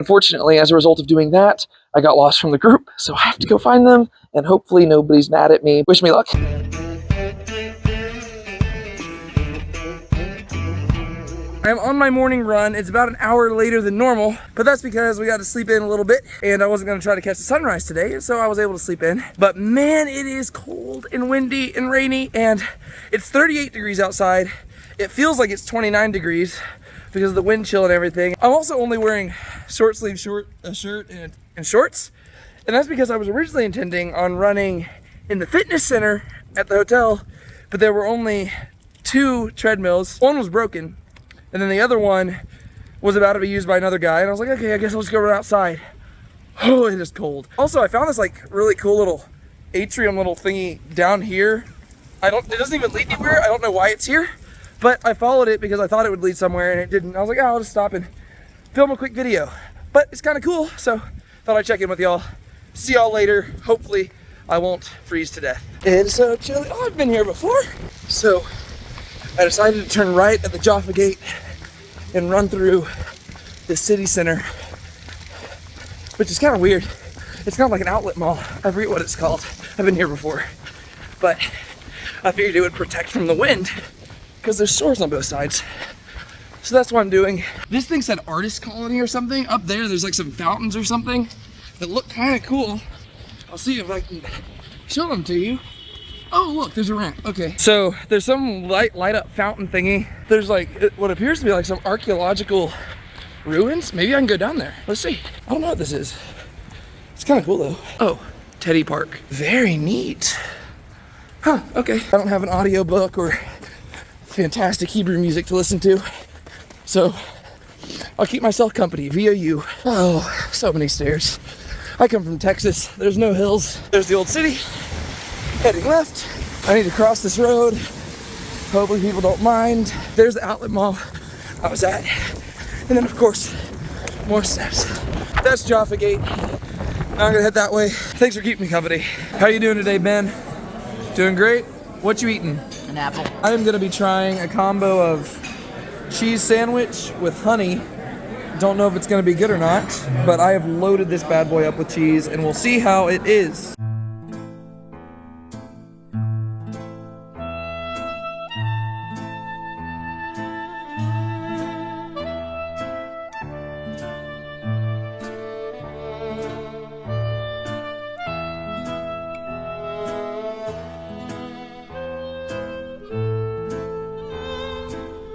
Unfortunately, as a result of doing that, I got lost from the group, so I have to go find them, and hopefully nobody's mad at me. Wish me luck. I'm on my morning run. It's about an hour later than normal, but that's because we got to sleep in a little bit, and I wasn't going to try to catch the sunrise today, so I was able to sleep in. But man, it is cold and windy and rainy, and it's 38 degrees outside. It feels like it's 29 degrees because of the wind chill and everything. I'm also only wearing short sleeve shirt and shorts, and that's because I was originally intending on running in the fitness center at the hotel, but there were only 2 treadmills. One was broken, and then the other one was about to be used by another guy. And I was like, okay, I guess I'll just go run outside. Oh, it is cold. Also, I found this like really cool little atrium little thingy down here. It doesn't even lead anywhere. I don't know why it's here, but I followed it because I thought it would lead somewhere and it didn't. I was like, oh, I'll just stop and film a quick video. But it's kind of cool, so thought I'd check in with y'all. See y'all later. Hopefully I won't freeze to death. It's so chilly. Oh, I've been here before. So I decided to turn right at the Jaffa Gate and run through the city center, which is kind of weird. It's not like an outlet mall. I forget what it's called. I've been here before, but I figured it would protect from the wind because there's stores on both sides. So that's what I'm doing. This thing said artist colony or something. Up there's like some fountains or something that look kind of cool. I'll see if I can show them to you. Oh, look, there's a ramp. Okay. So there's some light up fountain thingy. There's like what appears to be like some archaeological ruins. Maybe I can go down there. Let's see. I don't know what this is. It's kind of cool though. Oh, Teddy Park. Very neat. Huh, okay. I don't have an audio book or fantastic Hebrew music to listen to, so I'll keep myself company via you. Oh, so many stairs. I come from Texas. There's no hills. There's the old city. Heading left. I need to cross this road. Hopefully people don't mind. There's the outlet mall I was at. And then of course, more steps. That's Jaffa Gate. Now I'm gonna head that way. Thanks for keeping me company. How you doing today, Ben? Doing great? What you eating? An apple. I am gonna be trying a combo of cheese sandwich with honey. Don't know if it's gonna be good or not, but I have loaded this bad boy up with cheese and we'll see how it is.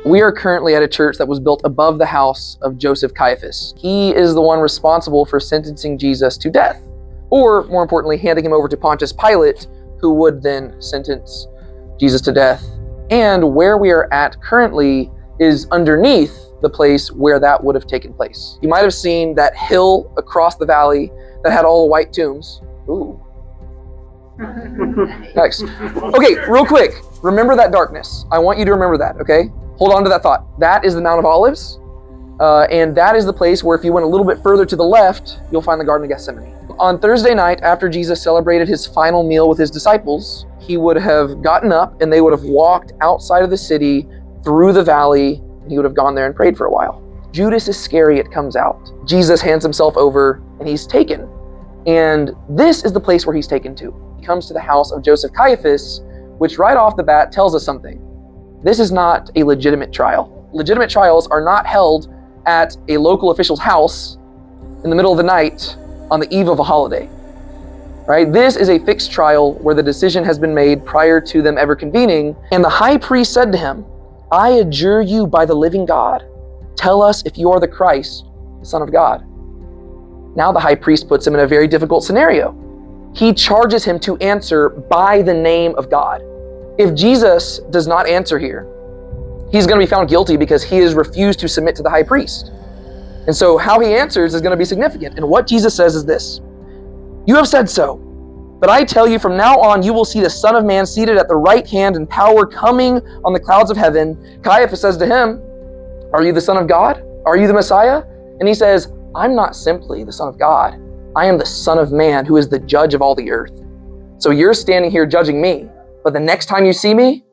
We are currently at a church that was built above the house of Joseph Caiaphas. He is the one responsible for sentencing Jesus to death, or more importantly, handing him over to Pontius Pilate, who would then sentence Jesus to death. And where we are at currently is underneath the place where that would have taken place. You might have seen that hill across the valley that had all the white tombs. Ooh. Nice. Okay, real quick, remember that darkness. I want you to remember that, okay? Hold on to that thought. That is the Mount of Olives, and that is the place where if you went a little bit further to the left, you'll find the Garden of Gethsemane. On Thursday night, after Jesus celebrated his final meal with his disciples, he would have gotten up and they would have walked outside of the city through the valley, and he would have gone there and prayed for a while. Judas Iscariot comes out. Jesus hands himself over and he's taken. And this is the place where he's taken to. He comes to the house of Joseph Caiaphas, which right off the bat tells us something. This is not a legitimate trial. Legitimate trials are not held at a local official's house in the middle of the night on the eve of a holiday, right? This is a fixed trial where the decision has been made prior to them ever convening. And the high priest said to him, I adjure you by the living God, tell us if you are the Christ, the Son of God. Now the high priest puts him in a very difficult scenario. He charges him to answer by the name of God. If Jesus does not answer here, he's going to be found guilty because he has refused to submit to the high priest. And so how he answers is going to be significant. And what Jesus says is this: you have said so, but I tell you from now on you will see the Son of Man seated at the right hand in power coming on the clouds of heaven. Caiaphas says to him, are you the Son of God? Are you the Messiah? And he says, I'm not simply the Son of God. I am the Son of Man who is the judge of all the earth. So you're standing here judging me. But the next time you see me,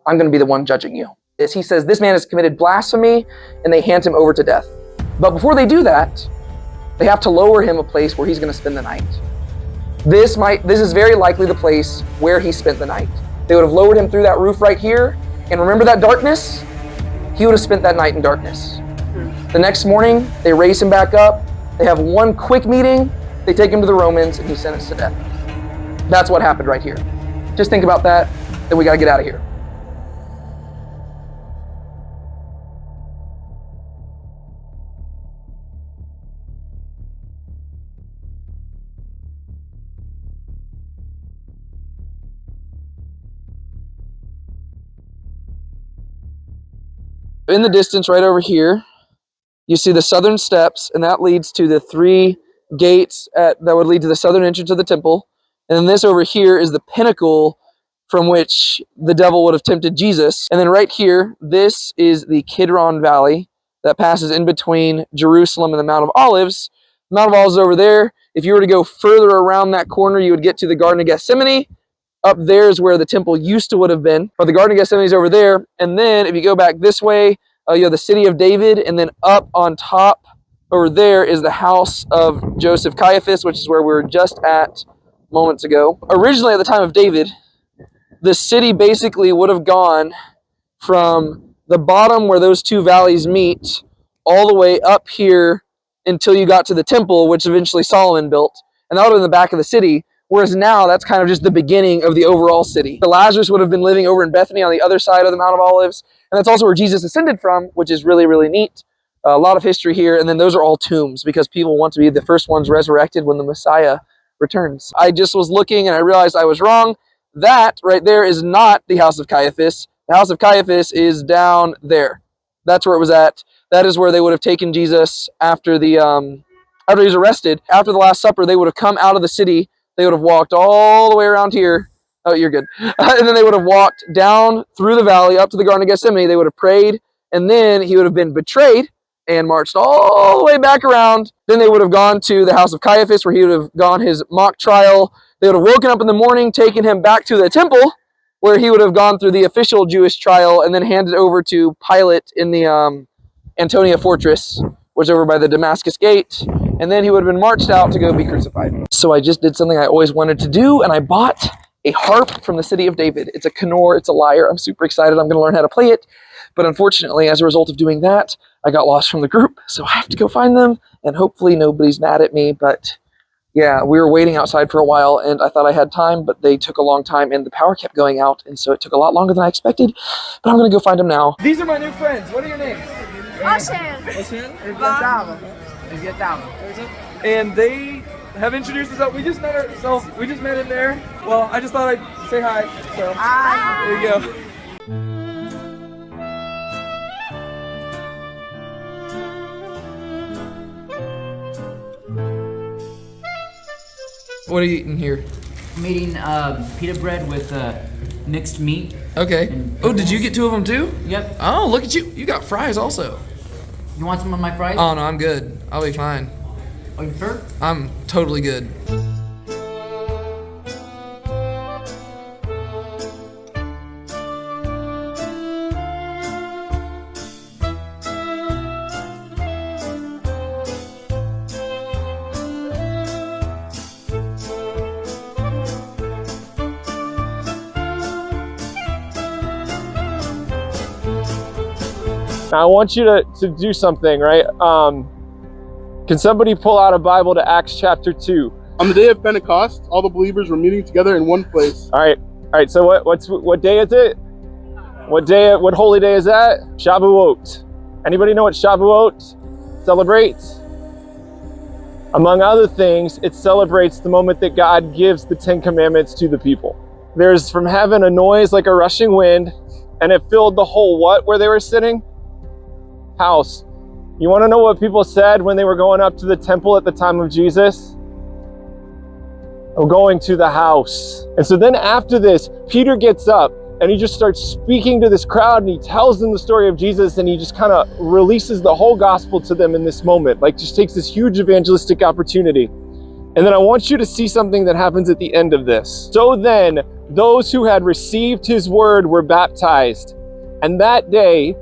I'm going to be the one judging you. He says, this man has committed blasphemy, and they hand him over to death. But before they do that, They have to lower him a place where he's going to spend the night. This is very likely the place where he spent the night. They would have lowered him through that roof right here, and remember that darkness? He would have spent that night in darkness. The next morning, they raise him back up. They have one quick meeting. They take him to the Romans, and he's sentenced to death. That's what happened right here. Just think about that, then we got to get out of here. In the distance right over here, you see the southern steps, and that leads to the 3 gates that would lead to the southern entrance of the temple. And then this over here is the pinnacle from which the devil would have tempted Jesus. And then right here, this is the Kidron Valley that passes in between Jerusalem and the Mount of Olives. The Mount of Olives is over there. If you were to go further around that corner, you would get to the Garden of Gethsemane. Up there is where the temple used to would have been, but the Garden of Gethsemane is over there. And then if you go back this way, you have the city of David, and then up on top over there is the house of Joseph Caiaphas, which is where we were just at moments ago. Originally, at the time of David, the city basically would have gone from the bottom where those 2 valleys meet all the way up here until you got to the temple, which eventually Solomon built, and that would have been the back of the city. Whereas now, that's kind of just the beginning of the overall city. Lazarus would have been living over in Bethany on the other side of the Mount of Olives. And that's also where Jesus ascended from, which is really, really neat. A lot of history here. And then those are all tombs because people want to be the first ones resurrected when the Messiah returns. I just was looking and I realized I was wrong. That right there is not the house of Caiaphas. The house of Caiaphas is down there. That's where it was at. That is where they would have taken Jesus after he was arrested. After the Last Supper, they would have come out of the city. They would have walked all the way around here. Oh, you're good. And then they would have walked down through the valley up to the Garden of Gethsemane. They would have prayed, and then he would have been betrayed and marched all the way back around. Then they would have gone to the house of Caiaphas, where he would have gone his mock trial. They would have woken up in the morning, taken him back to the temple, where he would have gone through the official Jewish trial, and then handed over to Pilate in the Antonia Fortress, which is over by the Damascus Gate. And then he would have been marched out to go be crucified. So I just did something I always wanted to do, and I bought a harp from the city of David. It's a kinnor, it's a lyre. I'm super excited. I'm going to learn how to play it. But unfortunately, as a result of doing that, I got lost from the group. So I have to go find them, and hopefully nobody's mad at me. But yeah, we were waiting outside for a while, and I thought I had time, but they took a long time, and the power kept going out, and so it took a lot longer than I expected. But I'm going to go find them now. These are my new friends. What are your names? Ocean. And they have introduced us up. We just met ourselves. We just met in there. Well, I just thought I'd say hi. So hi. There you go. What are you eating here? I'm eating pita bread with mixed meat. Okay. Oh, did you get 2 of them too? Yep. Oh, look at you. You got fries also. You want some of my fries? Oh, no, I'm good. I'll be fine. Oh, you sure? I'm totally good. Now I want you to do something, right? Can somebody pull out a Bible to Acts chapter 2? On the day of Pentecost, all the believers were meeting together in one place. All right. So what day is it? What holy day is that? Shavuot. Anybody know what Shavuot celebrates? Among other things, it celebrates the moment that God gives the 10 Commandments to the people. There's from heaven a noise like a rushing wind, and it filled the whole what where they were sitting? House. You want to know what people said when they were going up to the temple at the time of Jesus? I'm going to the house. And so then after this, Peter gets up and he just starts speaking to this crowd, and he tells them the story of Jesus, and he just kind of releases the whole gospel to them in this moment, like just takes this huge evangelistic opportunity. And then I want you to see something that happens at the end of this. So then those who had received his word were baptized, and that day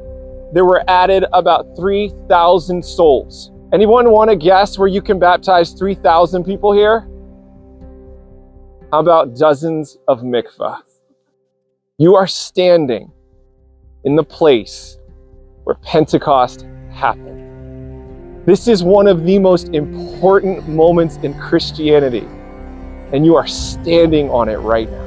there were added about 3,000 souls. Anyone want to guess where you can baptize 3,000 people here? How about dozens of mikvah? You are standing in the place where Pentecost happened. This is one of the most important moments in Christianity, and you are standing on it right now.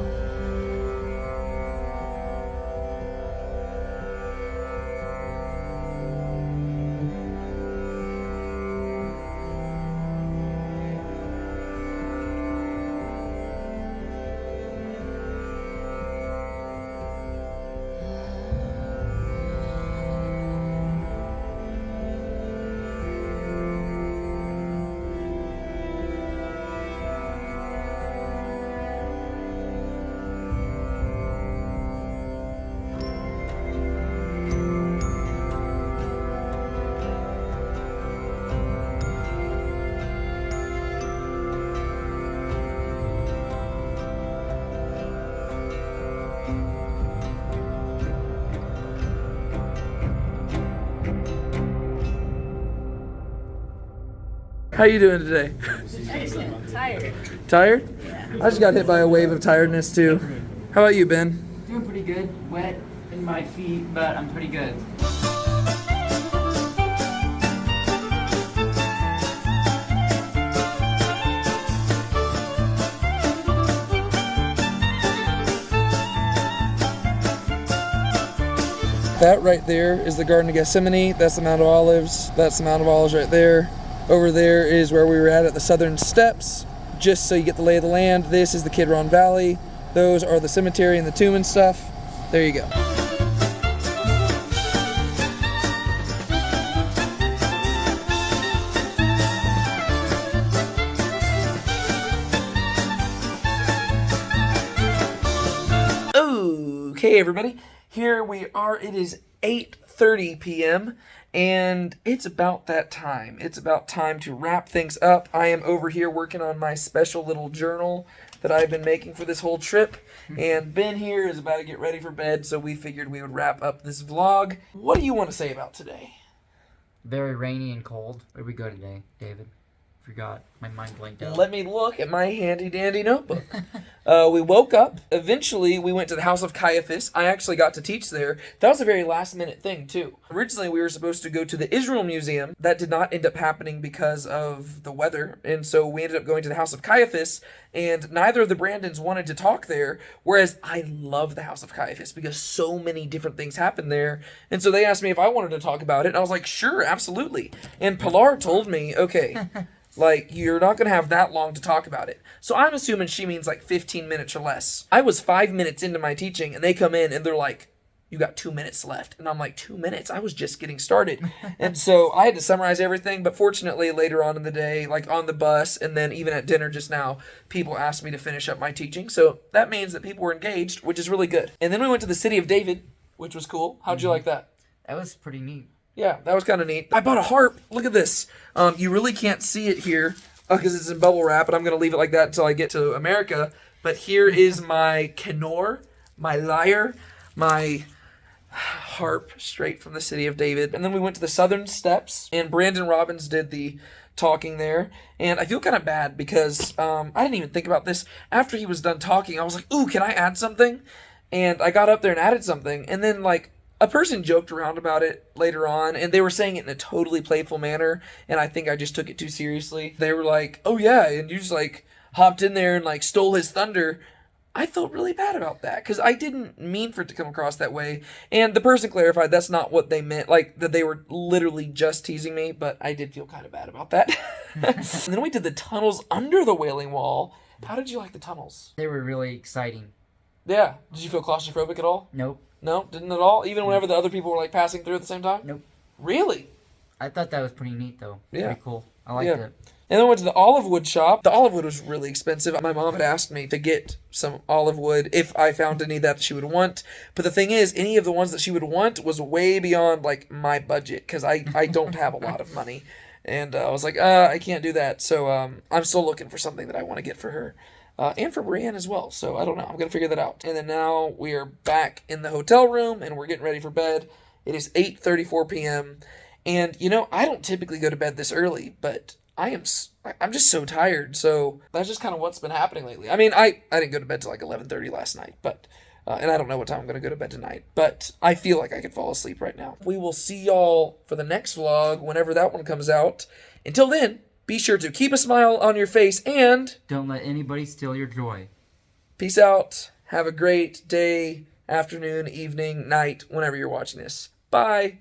How you doing today? Excellent. Tired. Tired? I just got hit by a wave of tiredness too. How about you, Ben? Doing pretty good. Wet in my feet, but I'm pretty good. That right there is the Garden of Gethsemane. That's the Mount of Olives. That's the Mount of Olives right there. Over there is where we were at the southern steps, just so you get the lay of the land. This is the Kidron Valley. Those are the cemetery and the tomb and stuff. There you go. Okay, everybody. Here we are. It is 8:30 p.m. and it's about that time. It's about time to wrap things up. I am over here working on my special little journal that I've been making for this whole trip, and Ben here is about to get ready for bed, so we figured we would wrap up this vlog. What do you want to say about today? Very rainy and cold. Where'd we go today, David? Forgot. My mind blanked out. Let me look at my handy dandy notebook. We woke up. Eventually, we went to the house of Caiaphas. I actually got to teach there. That was a very last minute thing, too. Originally, we were supposed to go to the Israel Museum. That did not end up happening because of the weather. And so we ended up going to the house of Caiaphas. And neither of the Brandons wanted to talk there. Whereas I love the house of Caiaphas because so many different things happened there. And so they asked me if I wanted to talk about it. And I was like, sure, absolutely. And Pilar told me, okay. Like, you're not going to have that long to talk about it. So I'm assuming she means like 15 minutes or less. I was 5 minutes into my teaching, and they come in, and they're like, you got 2 minutes left. And I'm like, 2 minutes? I was just getting started. And so I had to summarize everything, but fortunately, later on in the day, like on the bus, and then even at dinner just now, people asked me to finish up my teaching. So that means that people were engaged, which is really good. And then we went to the city of David, which was cool. How'd you like that? That was pretty neat. Yeah, that was kind of neat. I bought a harp. Look at this. You really can't see it here because it's in bubble wrap, and I'm going to leave it like that until I get to America. But here is my kenor, my lyre, my harp straight from the city of David. And then we went to the southern steps, and Brandon Robbins did the talking there. And I feel kind of bad because I didn't even think about this. After he was done talking, I was like, ooh, can I add something? And I got up there and added something. And then, like, a person joked around about it later on, and they were saying it in a totally playful manner, and I think I just took it too seriously. They were like, oh yeah, and you just like hopped in there and like stole his thunder. I felt really bad about that, because I didn't mean for it to come across that way, and the person clarified that's not what they meant, like that they were literally just teasing me, but I did feel kind of bad about that. And then we did the tunnels under the Wailing Wall. How did you like the tunnels? They were really exciting. Yeah. Did you feel claustrophobic at all? Nope. No, didn't at all? Even whenever the other people were like passing through at the same time? Nope. Really? I thought that was pretty neat, though. Yeah. Pretty cool. I liked Yeah. it. And then I went to the olive wood shop. The olive wood was really expensive. My mom had asked me to get some olive wood if I found any that she would want. But the thing is, any of the ones that she would want was way beyond like my budget because I don't have a lot of money. And I was like, I can't do that. So I'm still looking for something that I want to get for her. And for Brienne as well. So I don't know. I'm going to figure that out. And then now we are back in the hotel room and we're getting ready for bed. It is 8:34 p.m. And, you know, I don't typically go to bed this early, but I'm just so tired. So that's just kind of what's been happening lately. I mean, I didn't go to bed till like 11:30 last night, but and I don't know what time I'm going to go to bed tonight, but I feel like I could fall asleep right now. We will see y'all for the next vlog whenever that one comes out. Until then, be sure to keep a smile on your face and Don't let anybody steal your joy. peace out. Have a great day, afternoon, evening, night, whenever you're watching this. Bye.